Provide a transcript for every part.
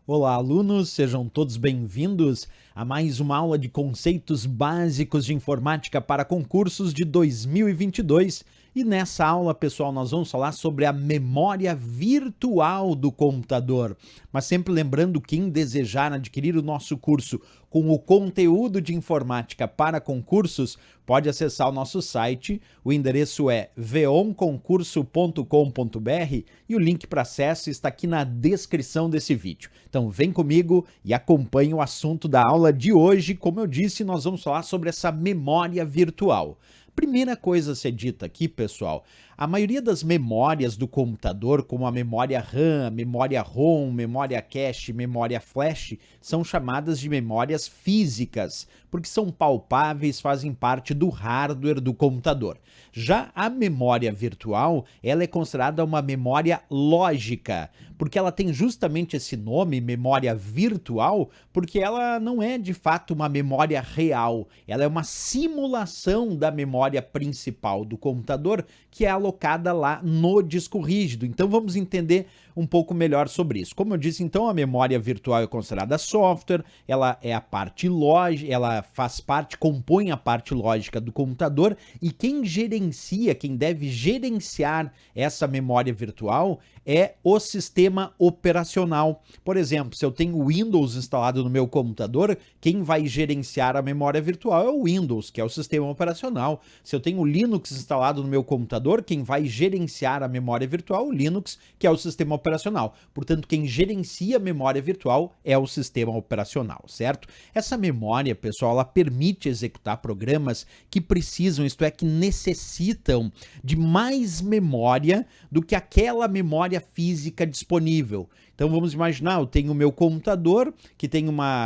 Olá, alunos, sejam todos bem-vindos a mais uma aula de conceitos básicos de informática para concursos de 2022. E nessa aula, pessoal, nós vamos falar sobre a memória virtual do computador. Mas sempre lembrando, quem desejar adquirir o nosso curso com o conteúdo de informática para concursos, pode acessar o nosso site. O endereço é veonconcurso.com.br e o link para acesso está aqui na descrição desse vídeo. Então vem comigo e acompanhe o assunto da aula de hoje. Como eu disse, nós vamos falar sobre essa memória virtual. Primeira coisa a ser dita aqui, pessoal, a maioria das memórias do computador, como a memória RAM, memória ROM, memória cache, memória flash, são chamadas de memórias físicas, porque são palpáveis, fazem parte do hardware do computador. Já a memória virtual, ela é considerada uma memória lógica, porque ela tem justamente esse nome, memória virtual, porque ela não é de fato uma memória real, ela é uma simulação da memória principal do computador, que é alocada lá no disco rígido. Então vamos entender um pouco melhor sobre isso. Como eu disse, então, a memória virtual é considerada software, ela é a parte lógica, ela faz parte, compõe a parte lógica do computador, e quem gerencia, quem deve gerenciar essa memória virtual é o sistema operacional. Por exemplo, se eu tenho o Windows instalado no meu computador, quem vai gerenciar a memória virtual é o Windows, que é o sistema operacional. Se eu tenho o Linux instalado no meu computador, quem vai gerenciar a memória virtual é o Linux, que é o sistema operacional. Portanto, quem gerencia a memória virtual é o sistema operacional, certo? Essa memória, pessoal, ela permite executar programas que precisam, isto é, que necessitam de mais memória do que aquela memória física disponível. Então vamos imaginar, eu tenho o meu computador que tem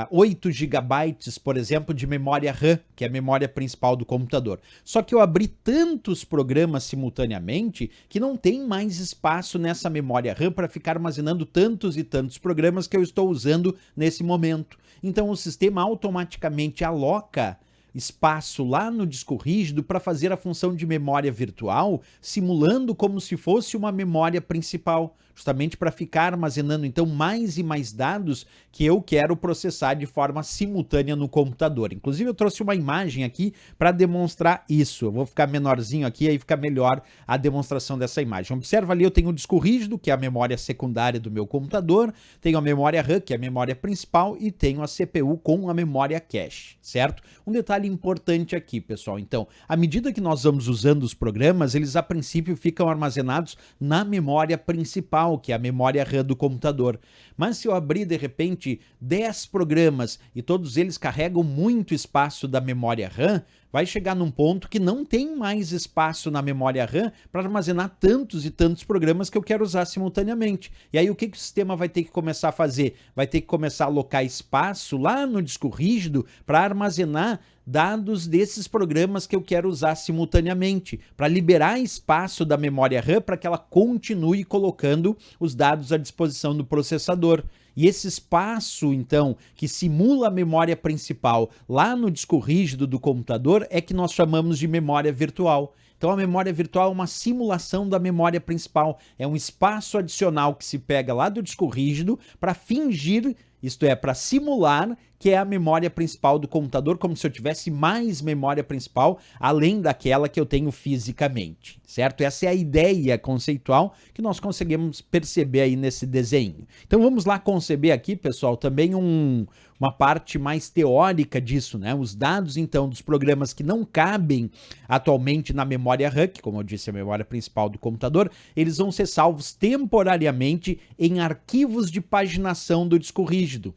8 GB, por exemplo, de memória RAM, que é a memória principal do computador. Só que eu abri tantos programas simultaneamente que não tem mais espaço nessa memória RAM para ficar armazenando tantos e tantos programas que eu estou usando nesse momento. Então o sistema automaticamente aloca espaço lá no disco rígido para fazer a função de memória virtual, simulando como se fosse uma memória principal, justamente para ficar armazenando então mais e mais dados que eu quero processar de forma simultânea no computador. Inclusive eu trouxe uma imagem aqui para demonstrar isso. Eu vou ficar menorzinho aqui, aí fica melhor a demonstração dessa imagem. Observa ali, eu tenho o disco rígido, que é a memória secundária do meu computador, tenho a memória RAM, que é a memória principal, e tenho a CPU com a memória cache, certo? Um detalhe importante aqui, pessoal. Então, à medida que nós vamos usando os programas, eles a princípio ficam armazenados na memória principal, que é a memória RAM do computador. Mas se eu abrir de repente 10 programas e todos eles carregam muito espaço da memória RAM, vai chegar num ponto que não tem mais espaço na memória RAM para armazenar tantos e tantos programas que eu quero usar simultaneamente. E aí o que o sistema vai ter que começar a fazer? Vai ter que começar a alocar espaço lá no disco rígido para armazenar dados desses programas que eu quero usar simultaneamente, para liberar espaço da memória RAM para que ela continue colocando os dados à disposição do processador. E esse espaço, então, que simula a memória principal lá no disco rígido do computador é que nós chamamos de memória virtual. Então a memória virtual é uma simulação da memória principal, é um espaço adicional que se pega lá do disco rígido para fingir, isto é, para simular que é a memória principal do computador, como se eu tivesse mais memória principal, além daquela que eu tenho fisicamente, certo? Essa é a ideia conceitual que nós conseguimos perceber aí nesse desenho. Então vamos lá conceber aqui, pessoal, também uma parte mais teórica disso, né? Os dados, então, dos programas que não cabem atualmente na memória RAM, que, como eu disse, é a memória principal do computador, eles vão ser salvos temporariamente em arquivos de paginação do disco rígido.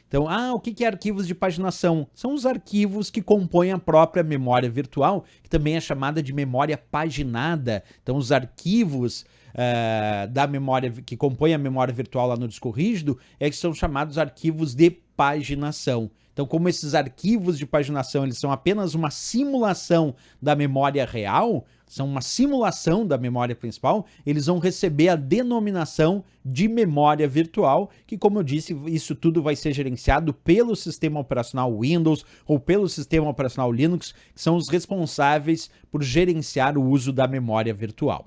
Então, o que é arquivos de paginação? São os arquivos que compõem a própria memória virtual, que também é chamada de memória paginada. Então, os arquivos da memória que compõem a memória virtual lá no disco rígido que são chamados arquivos de paginação. Então, como esses arquivos de paginação eles são apenas uma simulação da memória real, são uma simulação da memória principal, eles vão receber a denominação de memória virtual, que, como eu disse, isso tudo vai ser gerenciado pelo sistema operacional Windows ou pelo sistema operacional Linux, que são os responsáveis por gerenciar o uso da memória virtual.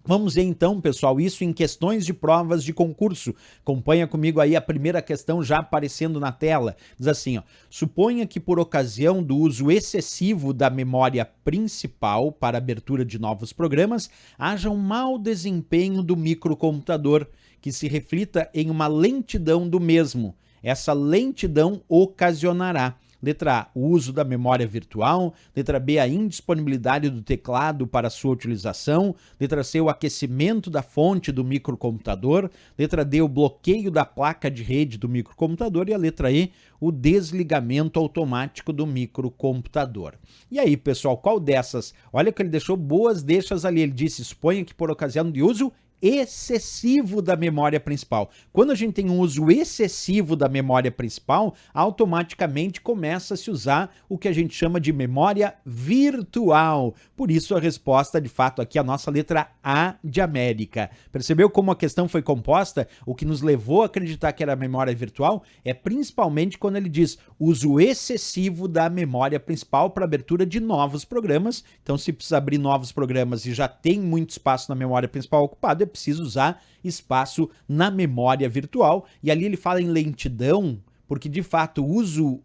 Vamos ver então, pessoal, isso em questões de provas de concurso. Acompanha comigo aí a primeira questão já aparecendo na tela. Diz assim, ó, suponha que por ocasião do uso excessivo da memória principal para abertura de novos programas, haja um mau desempenho do microcomputador, que se reflita em uma lentidão do mesmo. Essa lentidão ocasionará: letra A, o uso da memória virtual. Letra B, a indisponibilidade do teclado para sua utilização. Letra C, o aquecimento da fonte do microcomputador. Letra D, o bloqueio da placa de rede do microcomputador. E a letra E, o desligamento automático do microcomputador. E aí, pessoal, qual dessas? Olha que ele deixou boas deixas ali. Ele disse, suponha que por ocasião de uso excessivo da memória principal. Quando a gente tem um uso excessivo da memória principal, automaticamente começa a se usar o que a gente chama de memória virtual. Por isso a resposta, de fato, aqui é a nossa letra A de América. Percebeu como a questão foi composta? O que nos levou a acreditar que era memória virtual é principalmente quando ele diz uso excessivo da memória principal para abertura de novos programas. Então, se precisa abrir novos programas e já tem muito espaço na memória principal ocupado, é preciso usar espaço na memória virtual. E ali ele fala em lentidão, porque de fato o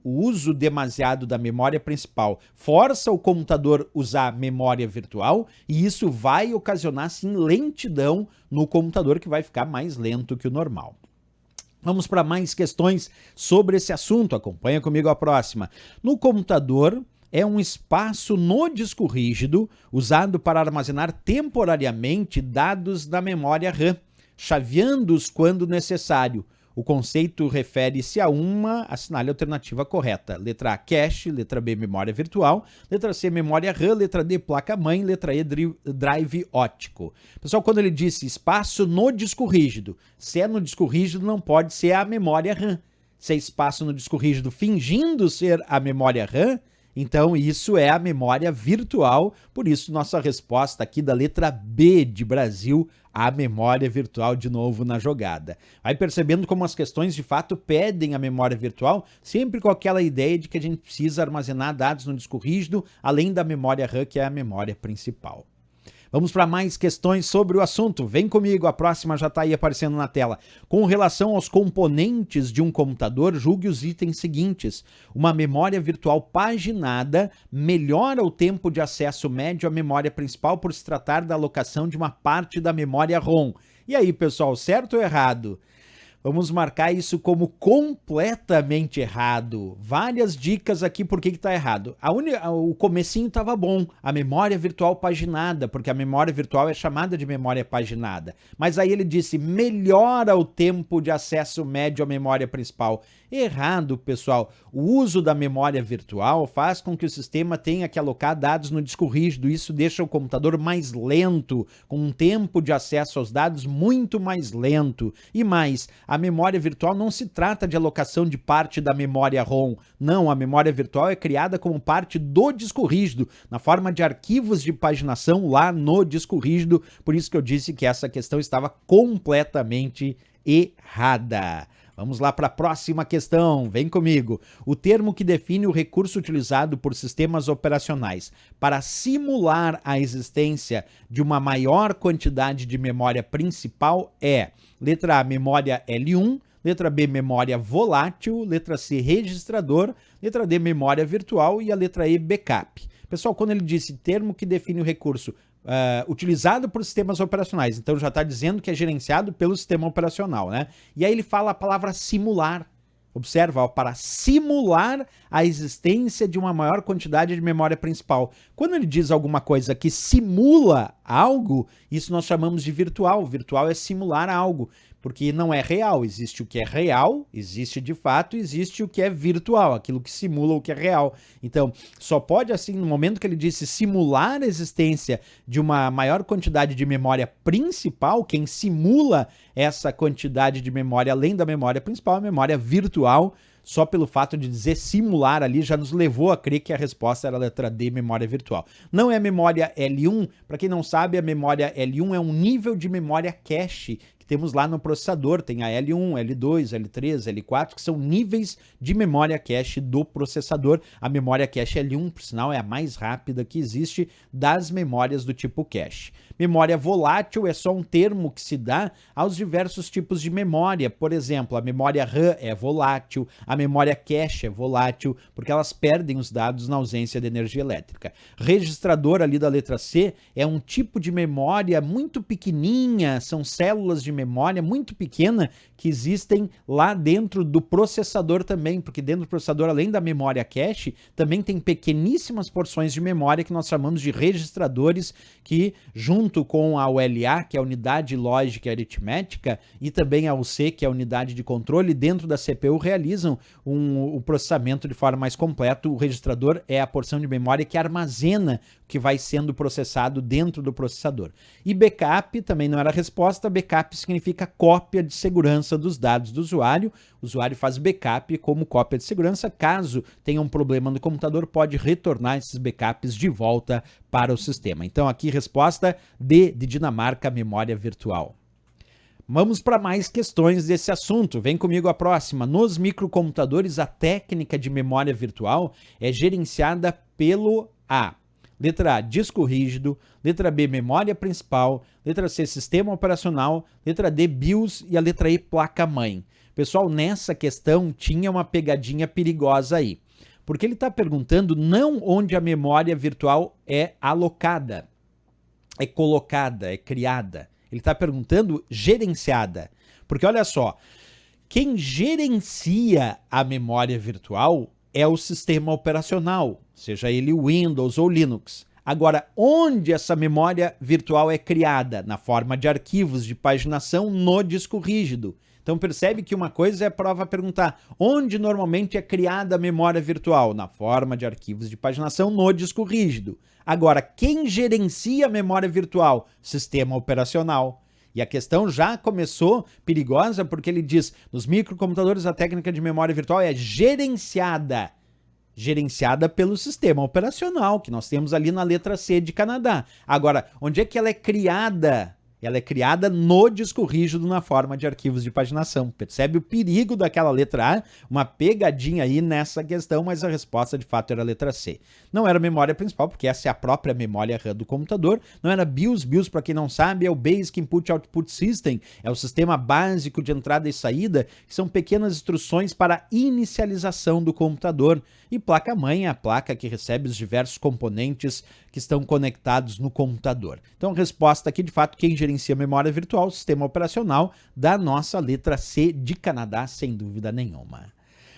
uso demasiado da memória principal força o computador a usar memória virtual, e isso vai ocasionar sim lentidão no computador, que vai ficar mais lento que o normal. Vamos para mais questões sobre esse assunto. Acompanha comigo a próxima. No computador, é um espaço no disco rígido usado para armazenar temporariamente dados da memória RAM, chaveando-os quando necessário. O conceito refere-se a assinale a alternativa correta. Letra A, cache. Letra B, memória virtual. Letra C, memória RAM. Letra D, placa-mãe. Letra E, drive óptico. Pessoal, quando ele disse espaço no disco rígido, se é no disco rígido, não pode ser a memória RAM. Se é espaço no disco rígido fingindo ser a memória RAM, então isso é a memória virtual. Por isso nossa resposta aqui da letra B de Brasil, a memória virtual de novo na jogada. Vai percebendo como as questões de fato pedem a memória virtual, sempre com aquela ideia de que a gente precisa armazenar dados no disco rígido, além da memória RAM, que é a memória principal. Vamos para mais questões sobre o assunto. Vem comigo, a próxima já está aí aparecendo na tela. Com relação aos componentes de um computador, julgue os itens seguintes. Uma memória virtual paginada melhora o tempo de acesso médio à memória principal por se tratar da alocação de uma parte da memória ROM. E aí, pessoal, certo ou errado? Vamos marcar isso como completamente errado. Várias dicas aqui por que está errado. O comecinho estava bom, a memória virtual paginada, porque a memória virtual é chamada de memória paginada. Mas aí ele disse, melhora o tempo de acesso médio à memória principal. Errado, pessoal. O uso da memória virtual faz com que o sistema tenha que alocar dados no disco rígido. Isso deixa o computador mais lento, com um tempo de acesso aos dados muito mais lento. E mais, a memória virtual não se trata de alocação de parte da memória ROM. Não, a memória virtual é criada como parte do disco rígido, na forma de arquivos de paginação lá no disco rígido. Por isso que eu disse que essa questão estava completamente errada. Vamos lá para a próxima questão, vem comigo. O termo que define o recurso utilizado por sistemas operacionais para simular a existência de uma maior quantidade de memória principal é: letra A, memória L1, letra B, memória volátil, letra C, registrador, letra D, memória virtual e a letra E, backup. Pessoal, quando ele disse termo que define o recurso utilizado por sistemas operacionais, então já está dizendo que é gerenciado pelo sistema operacional, né? E aí ele fala a palavra simular. Observa, ó, para simular a existência de uma maior quantidade de memória principal. Quando ele diz alguma coisa que simula algo, isso nós chamamos de virtual. Virtual é simular algo, porque não é real. Existe o que é real, existe de fato, existe o que é virtual, aquilo que simula o que é real. Então, só pode, assim, no momento que ele disse simular a existência de uma maior quantidade de memória principal, quem simula essa quantidade de memória além da memória principal é a memória virtual. Só pelo fato de dizer simular ali já nos levou a crer que a resposta era a letra D, memória virtual. Não é a memória L1. Para quem não sabe, a memória L1 é um nível de memória cache que temos lá no processador. Tem a L1, L2, L3, L4, que são níveis de memória cache do processador. A memória cache L1, por sinal, é a mais rápida que existe das memórias do tipo cache. Memória volátil é só um termo que se dá aos diversos tipos de memória. Por exemplo, a memória RAM é volátil, a memória cache é volátil, porque elas perdem os dados na ausência de energia elétrica. Registrador ali da letra C é um tipo de memória muito pequenininha, são células de memória muito pequena que existem lá dentro do processador também, porque dentro do processador, além da memória cache, também tem pequeníssimas porções de memória que nós chamamos de registradores, que junto com a ULA, que é a unidade lógica e aritmética, e também a UC, que é a unidade de controle, dentro da CPU realizam o processamento de forma mais completa. O registrador é a porção de memória que armazena o que vai sendo processado dentro do processador. E backup também não era a resposta. Backup significa cópia de segurança dos dados do usuário. O usuário faz backup como cópia de segurança. Caso tenha um problema no computador, pode retornar esses backups de volta para o sistema. Então aqui resposta D de Dinamarca, memória virtual. Vamos para mais questões desse assunto. Vem comigo a próxima. Nos microcomputadores, a técnica de memória virtual é gerenciada pelo A. Letra A, disco rígido. Letra B, memória principal. Letra C, sistema operacional. Letra D, BIOS. E a letra E, placa-mãe. Pessoal, nessa questão tinha uma pegadinha perigosa aí. Porque ele está perguntando não onde a memória virtual é alocada, é colocada, é criada. Ele está perguntando gerenciada. Porque olha só, quem gerencia a memória virtual é o sistema operacional, seja ele Windows ou Linux. Agora, onde essa memória virtual é criada? Na forma de arquivos de paginação no disco rígido. Então percebe que uma coisa é a prova perguntar onde normalmente é criada a memória virtual? Na forma de arquivos de paginação no disco rígido. Agora, quem gerencia a memória virtual? Sistema operacional. E a questão já começou perigosa porque ele diz, nos microcomputadores a técnica de memória virtual é gerenciada. Gerenciada pelo sistema operacional, que nós temos ali na letra C de Canadá. Agora, onde é que ela é criada? Ela é criada no disco rígido na forma de arquivos de paginação. Percebe o perigo daquela letra A? Uma pegadinha aí nessa questão, mas a resposta de fato era a letra C. Não era memória principal, porque essa é a própria memória RAM do computador. Não era BIOS. BIOS, para quem não sabe, é o Basic Input Output System. É o sistema básico de entrada e saída, que são pequenas instruções para inicialização do computador. E placa-mãe é a placa que recebe os diversos componentes que estão conectados no computador. Então a resposta aqui, de fato, quem gerencia a memória virtual, o sistema operacional da nossa letra C de Canadá, sem dúvida nenhuma.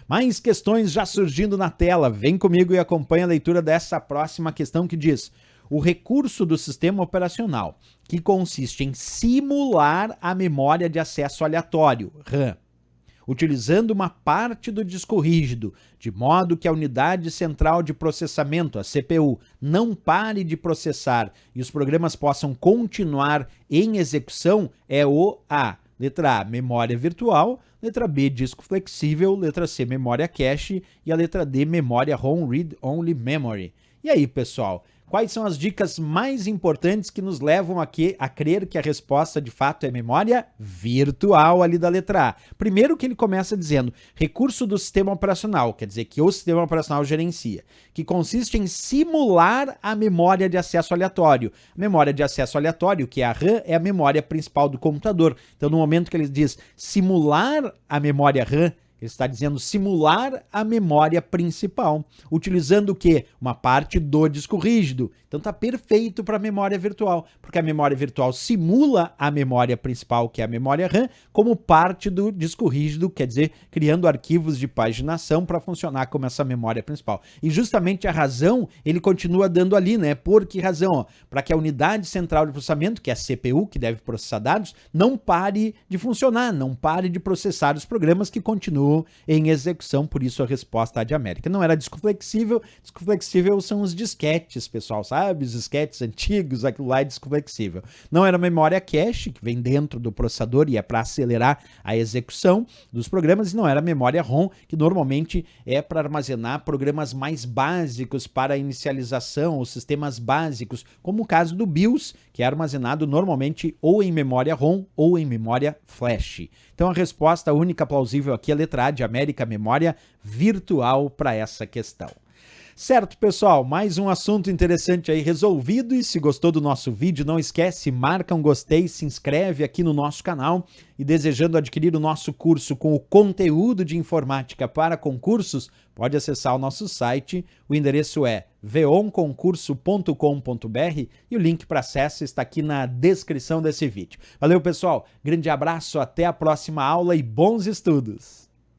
Mais questões já surgindo na tela. Vem comigo e acompanha a leitura dessa próxima questão que diz: o recurso do sistema operacional, que consiste em simular a memória de acesso aleatório, RAM, utilizando uma parte do disco rígido, de modo que a unidade central de processamento, a CPU, não pare de processar e os programas possam continuar em execução, é o A. Letra A, memória virtual. Letra B, disco flexível. Letra C, memória cache. E a letra D, memória ROM Read Only Memory. E aí, pessoal? Quais são as dicas mais importantes que nos levam aqui a crer que a resposta de fato é memória virtual ali da letra A? Primeiro que ele começa dizendo, recurso do sistema operacional, quer dizer que o sistema operacional gerencia, que consiste em simular a memória de acesso aleatório. A memória de acesso aleatório, que é a RAM, é a memória principal do computador. Então no momento que ele diz simular a memória RAM, ele está dizendo simular a memória principal, utilizando o quê? Uma parte do disco rígido. Então está perfeito para a memória virtual, porque a memória virtual simula a memória principal, que é a memória RAM, como parte do disco rígido, quer dizer, criando arquivos de paginação para funcionar como essa memória principal. E justamente a razão ele continua dando ali, né? Por que razão? Para que a unidade central de processamento, que é a CPU, que deve processar dados, não pare de funcionar, não pare de processar os programas que continuam em execução, por isso a resposta de América. Não era disco flexível são os disquetes, pessoal, sabe? Os disquetes antigos, aquilo lá é disco flexível. Não era memória cache, que vem dentro do processador e é para acelerar a execução dos programas, e não era memória ROM, que normalmente é para armazenar programas mais básicos para inicialização, os sistemas básicos, como o caso do BIOS, que é armazenado normalmente ou em memória ROM ou em memória flash. Então a resposta única plausível aqui é a letra A de América, memória virtual para essa questão. Certo, pessoal, mais um assunto interessante aí resolvido, e se gostou do nosso vídeo, não esquece, marca um gostei, se inscreve aqui no nosso canal, e desejando adquirir o nosso curso com o conteúdo de informática para concursos, pode acessar o nosso site, o endereço é veonconcurso.com.br e o link para acesso está aqui na descrição desse vídeo. Valeu, pessoal, grande abraço, até a próxima aula e bons estudos!